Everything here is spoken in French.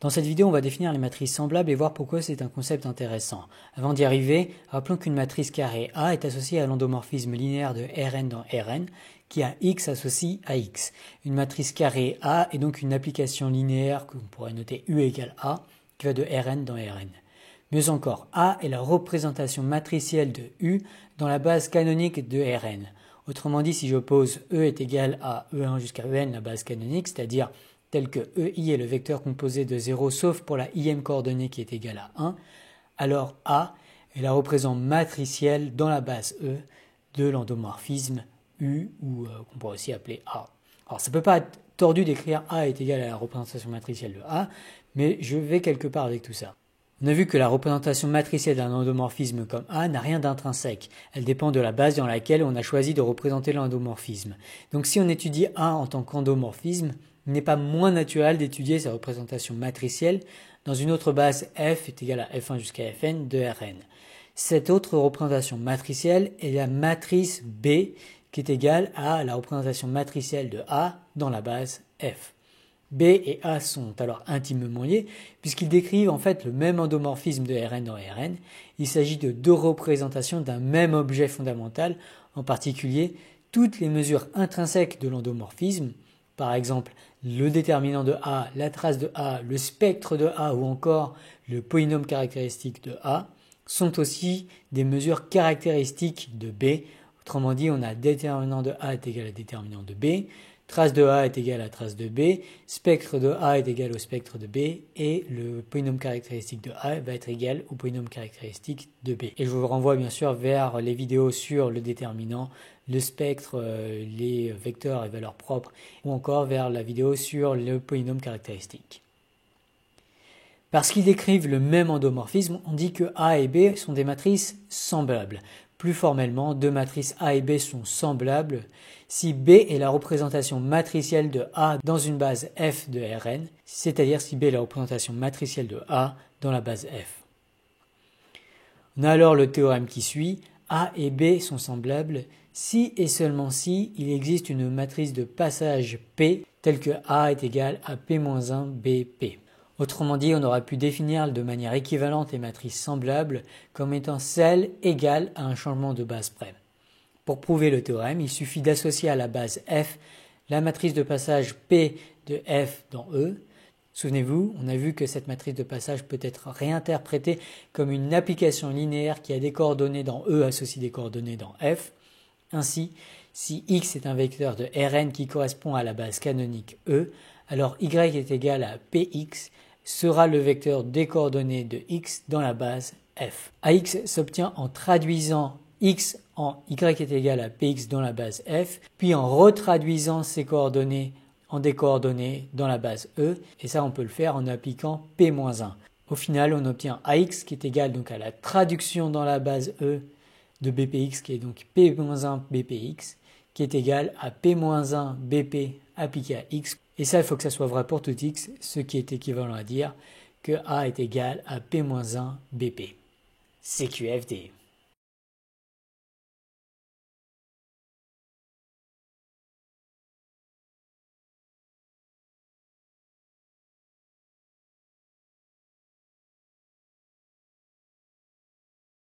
Dans cette vidéo, on va définir les matrices semblables et voir pourquoi c'est un concept intéressant. Avant d'y arriver, rappelons qu'une matrice carrée A est associée à l'endomorphisme linéaire de Rn dans Rn, qui a X associé à X. Une matrice carrée A est donc une application linéaire que l'on pourrait noter U égale A, qui va de Rn dans Rn. Mieux encore, A est la représentation matricielle de U dans la base canonique de Rn. Autrement dit, si j'oppose E est égal à E1 jusqu'à En, la base canonique, c'est-à-dire tel que EI est le vecteur composé de 0 sauf pour la ième coordonnée qui est égale à 1, alors A est la représentation matricielle dans la base E de l'endomorphisme U, ou qu'on pourrait aussi appeler A. Alors ça ne peut pas être tordu d'écrire A est égal à la représentation matricielle de A, mais je vais quelque part avec tout ça. On a vu que la représentation matricielle d'un endomorphisme comme A n'a rien d'intrinsèque. Elle dépend de la base dans laquelle on a choisi de représenter l'endomorphisme. Donc si on étudie A en tant qu'endomorphisme, il n'est pas moins naturel d'étudier sa représentation matricielle dans une autre base f est égale à f1 jusqu'à fn de Rn. Cette autre représentation matricielle est la matrice B qui est égale à la représentation matricielle de A dans la base f. B et A sont alors intimement liés puisqu'ils décrivent en fait le même endomorphisme de Rn dans Rn. Il s'agit de deux représentations d'un même objet fondamental, en particulier toutes les mesures intrinsèques de l'endomorphisme, par exemple le déterminant de A, la trace de A, le spectre de A ou encore le polynôme caractéristique de A, sont aussi des mesures caractéristiques de B. Autrement dit, on a déterminant de A est égal à déterminant de B, trace de A est égale à trace de B, spectre de A est égal au spectre de B, et le polynôme caractéristique de A va être égal au polynôme caractéristique de B. Et je vous renvoie bien sûr vers les vidéos sur le déterminant, le spectre, les vecteurs et valeurs propres, ou encore vers la vidéo sur le polynôme caractéristique. Parce qu'ils décrivent le même endomorphisme, on dit que A et B sont des matrices semblables. Plus formellement, deux matrices A et B sont semblables si B est la représentation matricielle de A dans une base F de Rn, c'est-à-dire si B est la représentation matricielle de A dans la base F. On a alors le théorème qui suit, A et B sont semblables si et seulement si il existe une matrice de passage P telle que A est égal à P-1 BP. Autrement dit, on aurait pu définir de manière équivalente les matrices semblables comme étant celles égales à un changement de base près. Pour prouver le théorème, il suffit d'associer à la base F la matrice de passage P de F dans E. Souvenez-vous, on a vu que cette matrice de passage peut être réinterprétée comme une application linéaire qui a des coordonnées dans E associées des coordonnées dans F. Ainsi, si X est un vecteur de Rn qui correspond à la base canonique E, alors Y est égal à Px sera le vecteur des coordonnées de X dans la base F. Ax s'obtient en traduisant X en Y est égal à Px dans la base F, puis en retraduisant ces coordonnées en des coordonnées dans la base E, et ça on peut le faire en appliquant P-1. Au final, on obtient Ax qui est égal donc à la traduction dans la base E de Bpx qui est donc P-1 Bpx, qui est égal à P-1 Bp appliqué à X. Et ça, il faut que ça soit vrai pour tout X, ce qui est équivalent à dire que A est égal à P-1 BP. CQFD.